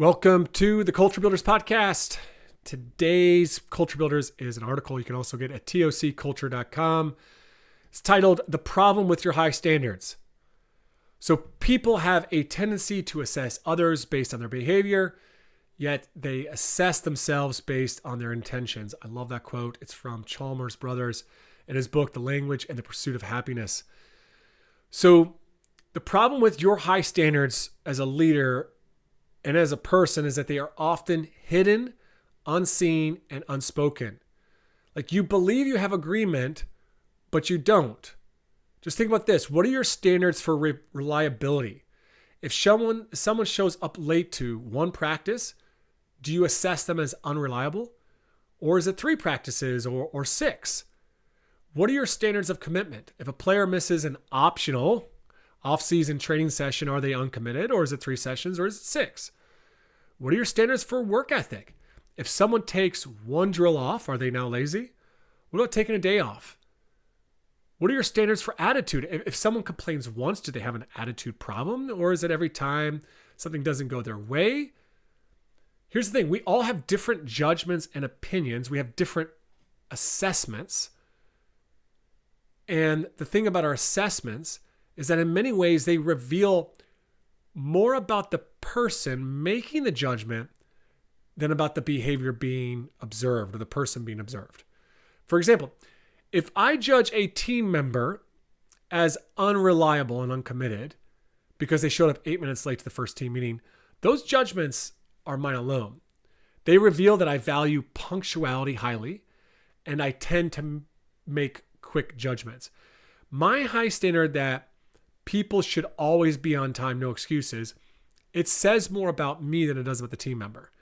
Welcome to the Culture Builders Podcast. Today's Culture Builders is an article you can also get at tocculture.com. It's titled, The Problem with Your High Standards. So people have a tendency to assess others based on their behavior, yet they assess themselves based on their intentions. I love that quote. It's from Chalmers Brothers in his book, The Language and the Pursuit of Happiness. So the problem with your high standards as a leader and as a person is that they are often hidden, unseen, and unspoken. Like you believe you have agreement, but you don't. Just think about this. What are your standards for reliability? If someone shows up late to one practice, do you assess them as unreliable? Or is it 3 practices or 6? What are your standards of commitment? If a player misses an optional off-season training session, are they uncommitted, or is it 3 sessions, or is it 6? What are your standards for work ethic? If someone takes one drill off, are they now lazy? What about taking a day off? What are your standards for attitude? If someone complains once, do they have an attitude problem, or is it every time something doesn't go their way? Here's the thing. We all have different judgments and opinions. We have different assessments. And the thing about our assessments is that in many ways they reveal more about the person making the judgment than about the behavior being observed or the person being observed. For example, if I judge a team member as unreliable and uncommitted because they showed up 8 minutes late to the first team meeting, those judgments are mine alone. They reveal that I value punctuality highly and I tend to make quick judgments. My high standard that people should always be on time, no excuses, it says more about me than it does about the team member.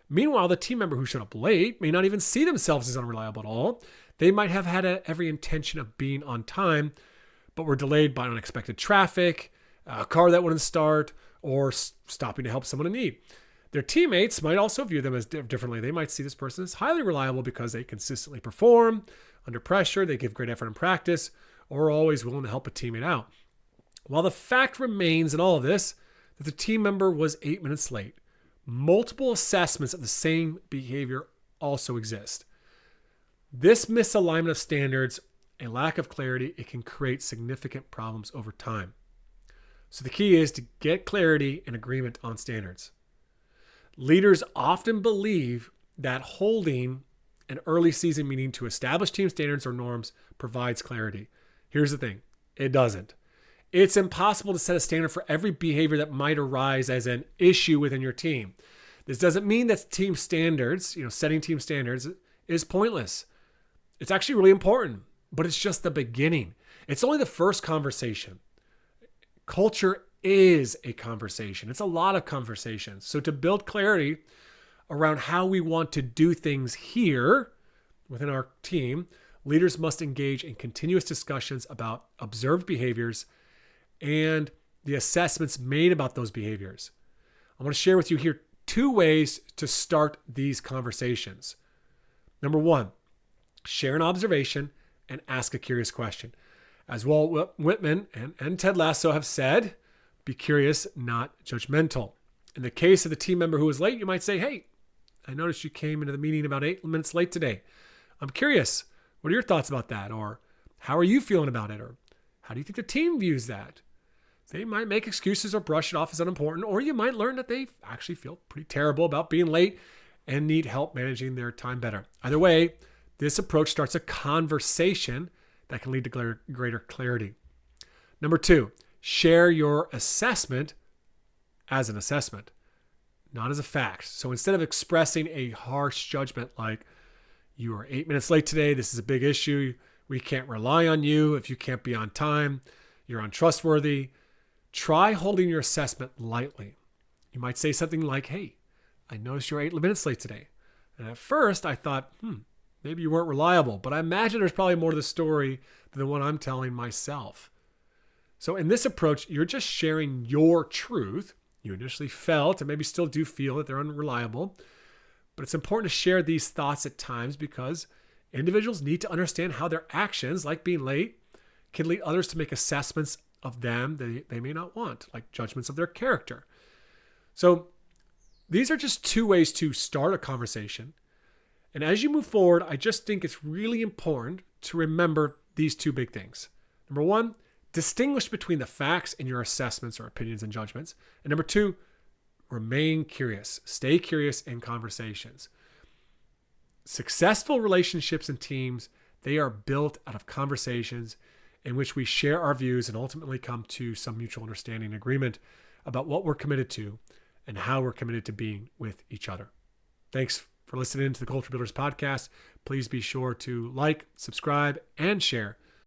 Meanwhile, the team member who showed up late may not even see themselves as unreliable at all. They might have had every intention of being on time, but were delayed by unexpected traffic, a car that wouldn't start, or stopping to help someone in need. Their teammates might also view them as differently. They might see this person as highly reliable because they consistently perform under pressure, they give great effort in practice, or are always willing to help a teammate out. While the fact remains in all of this that the team member was 8 minutes late, multiple assessments of the same behavior also exist. This misalignment of standards, a lack of clarity, it can create significant problems over time. So the key is to get clarity and agreement on standards. Leaders often believe that holding an early season meeting to establish team standards or norms provides clarity. Here's the thing, it doesn't. It's impossible to set a standard for every behavior that might arise as an issue within your team. This doesn't mean that team standards, setting team standards is pointless. It's actually really important, but it's just the beginning. It's only the first conversation. Culture is a conversation. It's a lot of conversations. So to build clarity around how we want to do things here within our team, leaders must engage in continuous discussions about observed behaviors and the assessments made about those behaviors. I want to share with you here 2 ways to start these conversations. Number 1, share an observation and ask a curious question. As Walt Whitman and Ted Lasso have said, be curious, not judgmental. In the case of the team member who was late, you might say, hey, I noticed you came into the meeting about 8 minutes late today. I'm curious. What are your thoughts about that? Or how are you feeling about it? Or how do you think the team views that? They might make excuses or brush it off as unimportant, or you might learn that they actually feel pretty terrible about being late and need help managing their time better. Either way, this approach starts a conversation that can lead to greater clarity. Number 2, share your assessment as an assessment, not as a fact. So instead of expressing a harsh judgment like, you are 8 minutes late today, this is a big issue, we can't rely on you if you can't be on time, you're untrustworthy, try holding your assessment lightly. You might say something like, hey, I noticed you're 8 minutes late today. And at first I thought, maybe you weren't reliable, but I imagine there's probably more to the story than the one I'm telling myself. So in this approach, you're just sharing your truth. You initially felt and maybe still do feel that they're unreliable, but it's important to share these thoughts at times because individuals need to understand how their actions, like being late, can lead others to make assessments of them that they may not want, like judgments of their character. So These are just two ways to start a conversation. And as you move forward, I just think it's really important to remember these two big things. Number one, distinguish between the facts in your assessments or opinions and judgments. And number two, remain curious. Stay curious in conversations. Successful relationships and teams, they are built out of conversations in which we share our views and ultimately come to some mutual understanding and agreement about what we're committed to and how we're committed to being with each other. Thanks for listening to the Culture Builders Podcast. Please be sure to like, subscribe, and share